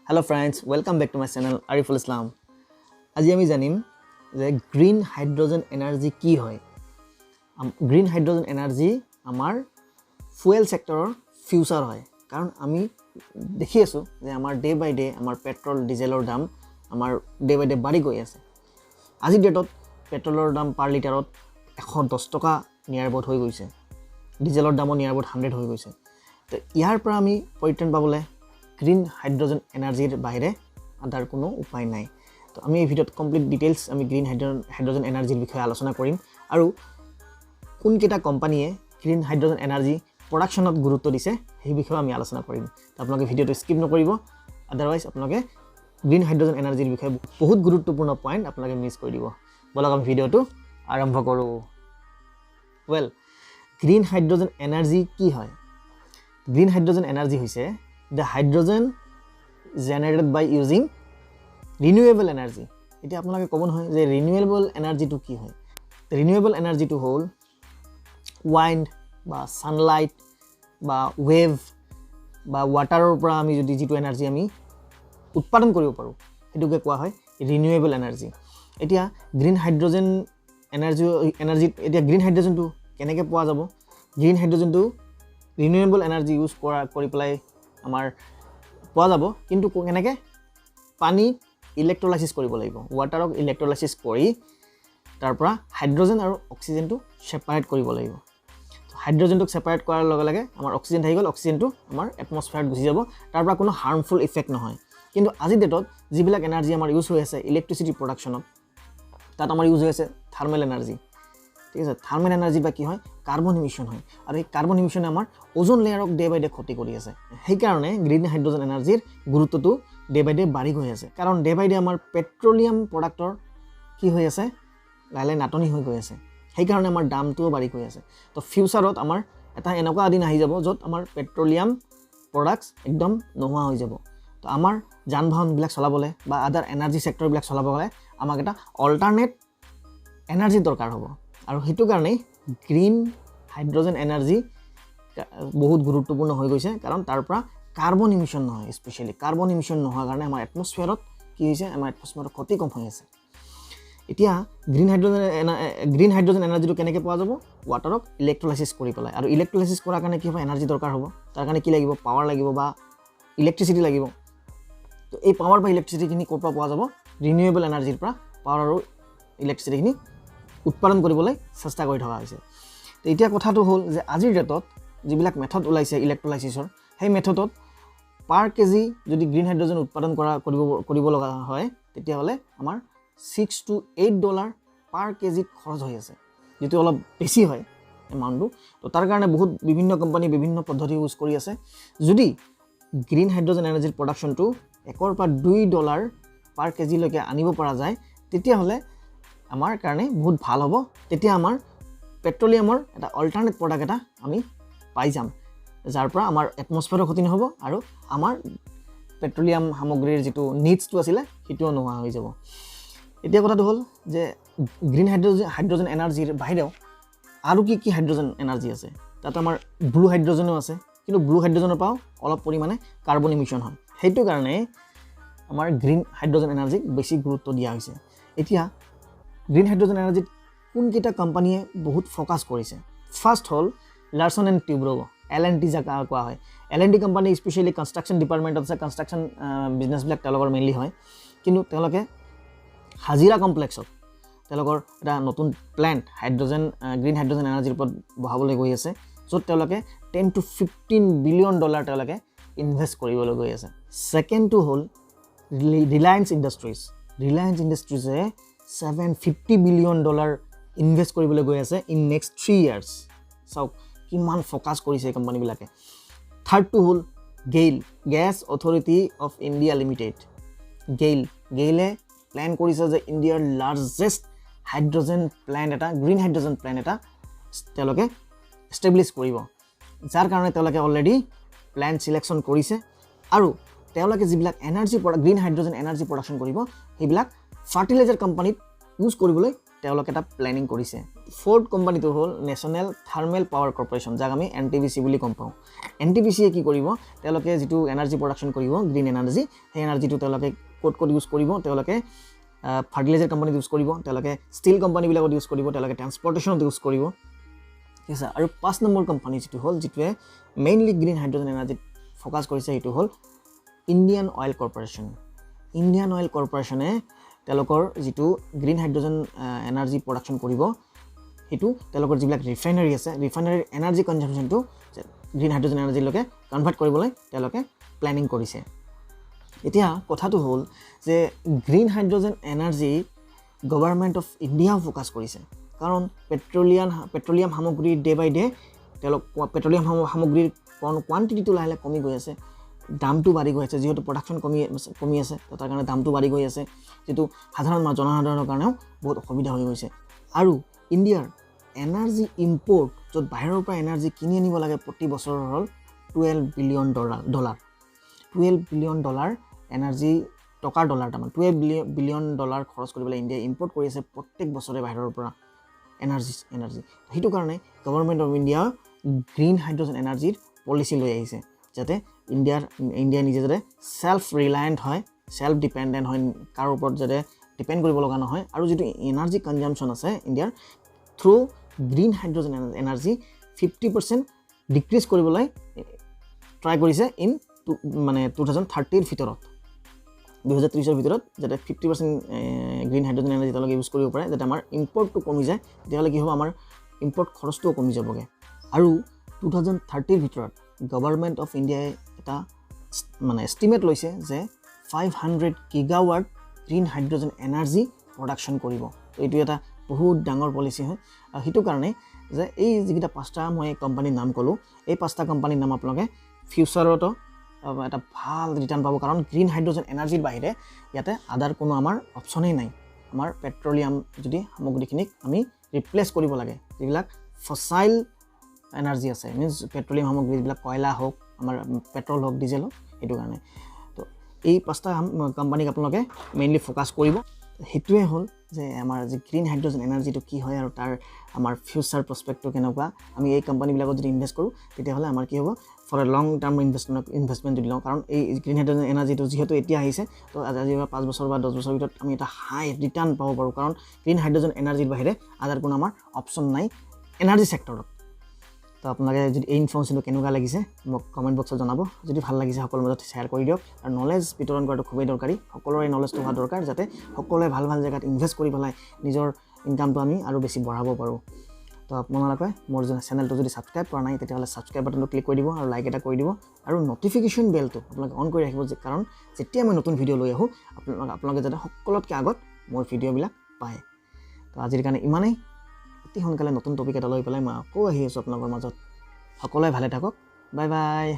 Hello friends, welcome back to my channel Ariful Islam. আজি আমি জানিম যে গ্ৰীণ হাইড্ৰোজেন এনাৰ্জি কি হয়। গ্ৰীণ হাইড্ৰোজেন এনাৰ্জি আমাৰ ফুয়েল সেক্টৰৰ ফিউচাৰ হয়, কাৰণ আমি দেখি আছো যে আমাৰ ডে বাই ডে আমাৰ পেট্ৰল ডিজেলৰ দাম আমাৰ ডে বাই ডে বাঢ়ি গৈ আছে। আজি ডেটত পেট্ৰলৰ দাম পাৰ লিটাৰত 110 টকা নিয়াৰ বোধ হৈ গৈছে, ডিজেলৰ দামো নিয়াৰ বোধ 100 হৈ গৈছে। তো ইয়াৰ পৰা আমি পৰিত্ৰাণ পাবলৈ গ্ৰীণ হাইড্ৰোজেন এনাৰ্জিৰ বাহিৰে আদাৰ কোনো উপায় নাই। তো আমি এই ভিডিঅ'ত কমপ্লিট ডিটেইলছ আমি গ্ৰীণ হাইড্ৰোজেন এনাৰ্জিৰ বিষয়ে আলোচনা কৰিম আৰু কোনকেইটা কোম্পানীয়ে গ্ৰীণ হাইড্ৰোজেন এনাৰ্জি প্ৰডাকশ্যনত গুৰুত্ব দিছে সেই বিষয়ে আমি আলোচনা কৰিম। তো আপোনালোকে ভিডিঅ'টো স্কিপ নকৰিব, আদাৰৱাইজ আপোনালোকে গ্ৰীণ হাইড্ৰোজেন এনাৰ্জিৰ বিষয়ে বহুত গুৰুত্বপূৰ্ণ পইণ্ট আপোনালোকে মিছ কৰি দিব। বলক আমি ভিডিঅ'টো আৰম্ভ কৰোঁ। ৱেল, গ্ৰীণ হাইড্ৰোজেন এনাৰ্জি কি হয়? গ্ৰীণ হাইড্ৰোজেন এনাৰ্জি হৈছে the hydrogen generated by using renewable energy. এতিয়া আপোনালোকে ক'ব নহয় যে ৰিনিউৱেবল এনাৰ্জিটো কি হয়। ৰিনিউৱেবল এনাৰ্জিটো হ'ল উইণ্ড বা ছানলাইট বা ৱেভ বা ৱাটাৰৰ পৰা আমি যদি যিটো এনাৰ্জি আমি উৎপাদন কৰিব পাৰোঁ সেইটোকে কোৱা হয় ৰিনিউৱেবল এনাৰ্জি। এতিয়া গ্ৰীণ হাইড্ৰোজেন এনাৰ্জিত এতিয়া গ্ৰীণ হাইড্ৰোজেনটো কেনেকৈ পোৱা যাব? গ্ৰীণ হাইড্ৰোজেনটো ৰিনিউৱেবল এনাৰ্জি ইউজ কৰি পেলাই আমাৰ পোৱা যাব, কিন্তু কেনেকৈ? পানী ইলেক্ট্ৰলাইচিছ কৰিব লাগিব, ৱাটাৰক ইলেক্ট্ৰলাইচিছ কৰি তাৰ পৰা হাইড্ৰোজেন আৰু অক্সিজেনটো ছেপাৰেট কৰিব লাগিব। হাইড্ৰোজেনটোক ছেপাৰেট কৰাৰ লগে লগে আমাৰ অক্সিজেন থাকি গ'ল, অক্সিজেনটো আমাৰ এটমছফেয়াৰত গুচি যাব, তাৰ পৰা কোনো হাৰ্মফুল ইফেক্ট নহয়। কিন্তু আজিৰ ডেটত যিবিলাক এনাৰ্জি আমাৰ ইউজ হৈ আছে ইলেক্ট্ৰিচিটি প্ৰডাকশ্যনত, তাত আমাৰ ইউজ হৈ আছে থাৰ্মেল এনাৰ্জি। ঠিক আছে, থাৰ্মেল এনাৰ্জি বা কি হয়? কাৰ্বন ইমিশ্যন হয়, আৰু এই কাৰ্বন ইমিশ্যনে আমাৰ ওজন লেয়াৰক ডে বাই ডে ক্ষতি কৰি আছে। সেইকাৰণে গ্ৰীণ হাইড্ৰোজেন এনাৰ্জিৰ গুৰুত্বটো ডে বাই ডে বাঢ়ি গৈ আছে, কাৰণ ডে বাই ডে আমাৰ পেট্ৰলিয়াম প্ৰডাক্টৰ কি হৈ আছে? লাহে লাহে নাটনি হৈ গৈ আছে, সেইকাৰণে আমাৰ দামটোও বাঢ়ি গৈ আছে। তো ফিউচাৰত আমাৰ এটা এনেকুৱা দিন আহি যাব য'ত আমাৰ পেট্ৰলিয়াম প্ৰডাক্টছ একদম নোহোৱা হৈ যাব। তো আমাৰ যান বাহনবিলাক চলাবলৈ বা আদাৰ এনাৰ্জি ছেক্টৰবিলাক চলাবলৈ আমাক এটা অল্টাৰনেট এনাৰ্জি দৰকাৰ হ'ব, আৰু সেইটো কাৰণেই গ্ৰীণ হাইড্ৰোজেন এনাৰ্জি বহুত গুৰুত্বপূৰ্ণ হৈ গৈছে, কাৰণ তাৰ পৰা কাৰ্বন ইমিশ্যন নহয়। স্পেচিয়েলি কাৰ্বন ইমিশ্যন নোহোৱাৰ কাৰণে আমাৰ এটমছফেয়াৰত কি হৈছে? আমাৰ এটমছফেয়াৰত ক্ষতি কম হৈ আছে। এতিয়া গ্ৰীণ হাইড্ৰোজেন এনাৰ্জিটো কেনেকৈ পোৱা যাব? ৱাটাৰক ইলেক্ট্ৰলাইচিছ কৰি পেলাই, আৰু ইলেক্ট্ৰলাইচিছ কৰাৰ কাৰণে কি হ'ব? এনাৰ্জি দৰকাৰ হ'ব। তাৰ কাৰণে কি লাগিব? পাৱাৰ লাগিব বা ইলেক্ট্ৰিচিটি লাগিব। তো এই পাৱাৰ বা ইলেক্ট্ৰিচিটিখিনি ক'ৰ পৰা পোৱা যাব? ৰিনিউৱেবল এনাৰ্জিৰ পৰা পাৱাৰ আৰু ইলেক্ট্ৰিচিটিখিনি উৎপাদন কৰিবলৈ চেষ্টা কৰি থকা হৈছে। তো এতিয়া কথাটো হ'ল যে আজিৰ ডেটত যিবিলাক মেথড ওলাইছে ইলেক্ট্ৰলাইচিছৰ, সেই মেথডত পাৰ কেজি যদি গ্ৰীণ হাইড্ৰোজেন উৎপাদন কৰিব লগা হয়, তেতিয়াহ'লে আমাৰ $6 to $8 পাৰ কেজিত খৰচ হৈ আছে, যিটো অলপ বেছি হয় এমাউণ্টটো। তো তাৰ কাৰণে বিভিন্ন কোম্পানী বিভিন্ন পদ্ধতি ইউজ কৰি আছে। যদি গ্ৰীণ হাইড্ৰোজেন এনাৰ্জিৰ প্ৰডাকশ্যনটো $1 পৰা $2 পাৰ কেজিলৈকে আনিব পৰা যায়, তেতিয়াহ'লে আমাৰ কাৰণে বহুত ভাল হ'ব। তেতিয়া আমাৰ পেট্ৰলিয়ামৰ এটা অল্টাৰনেট প্ৰডাক্ট এটা আমি পাই যাম, যাৰ পৰা আমাৰ এটমছফেয়াৰৰ ক্ষতি নহ'ব আৰু আমাৰ পেট্ৰলিয়াম সামগ্ৰীৰ যিটো নিডছটো আছিলে সেইটোও নোহোৱা হৈ যাব। এতিয়া কথাটো হ'ল যে গ্ৰীণ হাইড্ৰোজেন এনাৰ্জিৰ বাহিৰেও আৰু কি হাইড্ৰোজেন এনাৰ্জি আছে? তাত আমাৰ ব্লু হাইড্ৰোজেনো আছে, কিন্তু ব্লু হাইড্ৰোজেনৰ পৰাও অলপ পৰিমাণে কাৰ্বন ইমিশ্যন হয়। সেইটো কাৰণে আমাৰ গ্ৰীণ হাইড্ৰোজেন এনাৰ্জিক বেছি গুৰুত্ব দিয়া হৈছে। এতিয়া গ্ৰীণ হাইড্ৰোজেন এনাৰ্জিত কোনকেইটা কোম্পানীয়ে বহুত ফ'কাছ কৰিছে? ফাৰ্ষ্ট হ'ল লাৰ্চন এণ্ড টিউব্ৰো, L&T যাক কোৱা হয়। L&T কোম্পানী স্পেচিয়েলি কনষ্ট্ৰাকশ্যন ডিপাৰ্টমেণ্টত আছে, কনষ্ট্ৰাকশ্যন বিজনেছবিলাক তেওঁলোকৰ মেইনলি হয়। কিন্তু তেওঁলোকে হাজিৰা কমপ্লেক্সত তেওঁলোকৰ এটা নতুন প্লেণ্ট গ্ৰীণ হাইড্ৰোজেন এনাৰ্জিৰ ওপৰত বহাবলৈ গৈ আছে, য'ত তেওঁলোকে $10 to $15 বিলিয়ন তেওঁলোকে ইনভেষ্ট কৰিবলৈ গৈ আছে। ছেকেণ্ডটো হ'ল ৰিলায়েন্স ইণ্ডাষ্ট্ৰিজে $750 বিলিয়ন ইনভেষ্ট কৰিবলৈ গৈ আছে ইন নেক্সট 3 years। চাওক কিমান ফ'কাছ কৰিছে এই কোম্পানীবিলাকে। থাৰ্ডটো হ'ল Gas Authority of India limited. গেইলে প্লেন কৰিছে যে ইণ্ডিয়াৰ লাৰ্জেষ্ট গ্ৰীণ হাইড্ৰোজেন প্লেণ্ট এটা তেওঁলোকে এষ্টাব্লিছ কৰিব, যাৰ কাৰণে তেওঁলোকে অলৰেডি প্লেণ্ট ছিলেকশ্যন কৰিছে, আৰু তেওঁলোকে যিবিলাক গ্ৰীণ হাইড্ৰোজেন এনাৰ্জি প্ৰডাকশ্যন কৰিব সেইবিলাক ফাৰ্টিলাইজাৰ কোম্পানীত ইউজ কৰিবলৈ তেওঁলোকে এটা প্লেনিং কৰিছে ফ'ৰ্থ কোম্পানীটো হ'ল নেশ্যনেল থাৰ্মেল পাৱাৰ কৰ্পৰেশ্যন যাক আমি NTPC বুলি গম পাওঁ NTPCয়ে কি কৰিব তেওঁলোকে যিটো এনাৰ্জি প্ৰডাকশ্যন কৰিব গ্ৰীণ এনাৰ্জি সেই এনাৰ্জিটো তেওঁলোকে ক'ত ইউজ কৰিব তেওঁলোকে ফাৰ্টিলাইজাৰ কোম্পানীত ইউজ কৰিব তেওঁলোকে ষ্টিল কোম্পানীবিলাকত ইউজ কৰিব তেওঁলোকে ট্ৰান্সপৰ্টেশ্যনত ইউজ কৰিব ঠিক আছে আৰু 5 নম্বৰ কোম্পানী যিটো হ'ল যিটোৱে মেইনলি গ্ৰীণ হাইড্ৰজেন এনাৰ্জিত ফ'কাছ কৰিছে সেইটো হ'ল ইণ্ডিয়ান অইল কৰ্পৰেশ্যনে তেওঁলোকৰ যিটো গ্ৰীণ হাইড্ৰজেন এনাৰ্জি প্ৰডাকশ্যন কৰিব সেইটো তেওঁলোকৰ যিবিলাক ৰিফাইনাৰী আছে ৰিফাইনাৰীৰ এনাৰ্জি কনজাম্পশ্যনটো গ্ৰীণ হাইড্ৰজেন এনাৰ্জিলৈকে কনভাৰ্ট কৰিবলৈ তেওঁলোকে প্লেনিং কৰিছে এতিয়া কথাটো হ'ল যে green hydrogen energy government of ইণ্ডিয়াও ফ'কাছ কৰিছে কাৰণ পেট্ৰলিয়াম সামগ্ৰী ডে বাই ডে তেওঁলোক পেট্ৰলিয়াম সামগ্ৰীৰ কোৱান্টিটিটো লাহে লাহে কমি গৈ আছে দামটো বাঢ়ি গৈ আছে যিহেতু প্ৰডাকশ্যন কমি আছে তাৰ কাৰণে দামটো বাঢ়ি গৈ আছে যিটো জনসাধাৰণৰ কাৰণেও বহুত অসুবিধা হৈ গৈছে আৰু ইণ্ডিয়াৰ এনাৰ্জি ইম্পৰ্ট য'ত বাহিৰৰ পৰা এনাৰ্জি কিনি আনিব লাগে প্ৰতি বছৰৰ হ'ল $12 বিলিয়ন 12 বিলিয়ন ডলাৰ এনাৰ্জি টকাৰ ডলাৰ তাৰমানে $12 বিলিয়ন খৰচ কৰিবলৈ ইণ্ডিয়াই ইম্পৰ্ট কৰি আছে প্ৰত্যেক বছৰে বাহিৰৰ পৰা এনাৰ্জি সেইটো কাৰণে government of India green hydrogen এনাৰ্জিৰ পলিচি লৈ আহিছে যাতে ইণ্ডিয়া নিজে যাতে সেল্ফ ৰিলায়েণ্ট হয় সেল্ফ ডিপেণ্ডেণ্ট হয় কাৰো ওপৰত যাতে ডিপেণ্ড কৰিব লগা নহয় আৰু যিটো এনাৰ্জি কনজাম্পশ্যন আছে ইণ্ডিয়াৰ through green hydrogen energy 50% decrease কৰিবলৈ ট্ৰাই কৰিছে ইন 2030ৰ ভিতৰত 2030ৰ ভিতৰত যাতে 50% গ্ৰীণ হাইড্ৰজেন এনাৰ্জি তেওঁলোকে ইউজ কৰিব পাৰে যাতে আমাৰ ইম্পৰ্টটো কমি যায় তেতিয়াহ'লে কি হ'ব আমাৰ ইম্পৰ্ট খৰচটোও কমি যাবগৈ আৰু 2030ৰ ভিতৰত গভৰ্ণমেণ্ট অফ ইণ্ডিয়াই এটা এষ্টিমেট লৈছে যে 500 গিগাৱাট গ্ৰীণ হাইড্ৰজেন এনাৰ্জি প্ৰডাকশ্যন কৰিব এইটো এটা বহুত ডাঙৰ পলিচি হয় আৰু সেইটো কাৰণে যে এই যিকেইটা 5টা মই কোম্পানীৰ নাম ক'লোঁ এই 5টা কোম্পানীৰ নাম আপোনালোকে ফিউচাৰতো এটা ভাল ৰিটাৰ্ণ পাব কাৰণ গ্ৰীণ হাইড্ৰজেন এনাৰ্জিৰ বাহিৰে ইয়াতে আদাৰ কোনো আমাৰ অপশ্যনেই নাই আমাৰ পেট্ৰলিয়াম যদি সামগ্ৰীখিনিক আমি ৰিপ্লেচ কৰিব লাগে যিবিলাক ফচাইল এনাৰ্জি আছে মিনছ পেট্ৰলিয়াম সামগ্ৰী যিবিলাক কয়লা হওক আমাৰ পেট্ৰল হওক ডিজেল হওক সেইটো কাৰণে তো এই 5টা কোম্পানীক আপোনালোকে মেইনলি ফ'কাছ কৰিব সেইটোৱে হ'ল যে আমাৰ যে গ্ৰীণ হাইড্ৰজেন এনাৰ্জিটো কি হয় আৰু তাৰ আমাৰ ফিউচাৰ প্ৰস্পেক্টটো কেনেকুৱা আমি এই কোম্পানীবিলাকত যদি ইনভেষ্ট কৰোঁ তেতিয়াহ'লে আমাৰ কি হ'ব for a long term investment যদি লওঁ কাৰণ এই গ্ৰীণ হাইড্ৰজেন এনাৰ্জিটো যিহেতু এতিয়া আহিছে তো আজি 5 বছৰ বা 10 বছৰৰ ভিতৰত আমি এটা হাই ৰিটাৰ্ণ পাব পাৰোঁ কাৰণ গ্ৰীণ হাইড্ৰজেন এনাৰ্জিৰ বাহিৰে আদাৰ কোনো আমাৰ অপশ্যন নাই এনাৰ্জি চেক্টৰত তো আপোনালোকে যদি এই ইনফৰ্মেশ্যনটো কেনেকুৱা লাগিছে মোক কমেণ্ট বক্সত জনাব যদি ভাল লাগিছে সকলোৰে মাজত শ্বেয়াৰ কৰি দিয়ক আৰু নলেজ বিতৰণ কৰাটো খুবেই দৰকাৰী সকলোৰে নলেজটো হোৱা দৰকাৰ যাতে সকলোৱে ভাল জেগাত ইনভেষ্ট কৰি পেলাই নিজৰ ইনকামটো আমি আৰু বেছি বঢ়াব পাৰোঁ তো আপোনালোকে মোৰ চেনেলটো যদি ছাবস্ক্ৰাইব কৰা নাই তেতিয়াহ'লে ছাবস্ক্ৰাইব বাটনটো ক্লিক কৰি দিব আৰু লাইক এটা কৰি দিব আৰু নটিফিকেশ্যন বেলটো আপোনালোকে অন কৰি ৰাখিব কাৰণ যেতিয়া মই নতুন ভিডিঅ' লৈ আহোঁ আপোনালোকে যাতে সকলোতকৈ আগত মোৰ ভিডিঅ'বিলাক পায় তো আজিৰ কাৰণে ইমানেই অতি সোনকালে নতুন টপিক এটা লৈ পেলাই মই আকৌ আহি আছোঁ আপোনালোকৰ মাজত সকলোৱে ভালে থাকক বাই বাই